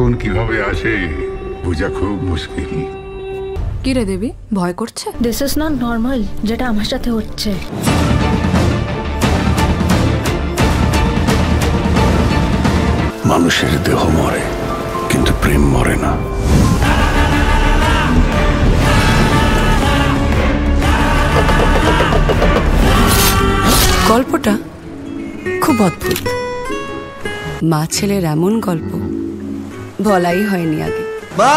কখন কিভাবে আসে বোঝা খুব মুশকিল। কি রে দেবী, ভয় করছে? দিস ইজ নট নর্মাল যেটা আমার সাথে হচ্ছে। মানুষের দেহ মরে কিন্তু প্রেম মরে না। গল্পটা খুব অদ্ভুত। মা ছেলের এমন গল্প বলাই হয়নি আগে। মা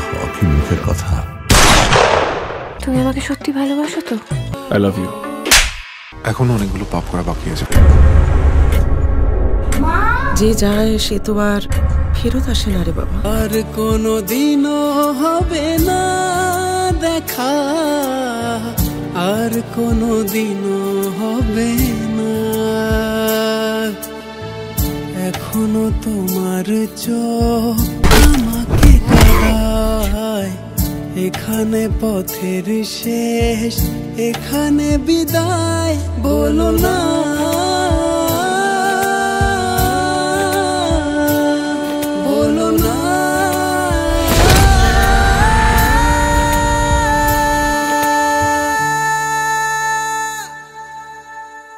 হওয়া কি মুখের কথা? তুমি আমাকে সত্যি ভালোবাসো তো? I love you. এখনো অনেকগুলো পাপ করা বাকি আছে। যে যায় সে তো আর ফেরত আসে না রে বাবা। আর কোনো দিনও হবে না দেখা, আর কোনো দিনও হবে না। এখনো তোমার চোখ আমাকে কাঁদায়। এখানে পথের শেষ, এখানে বিদায়। বলো না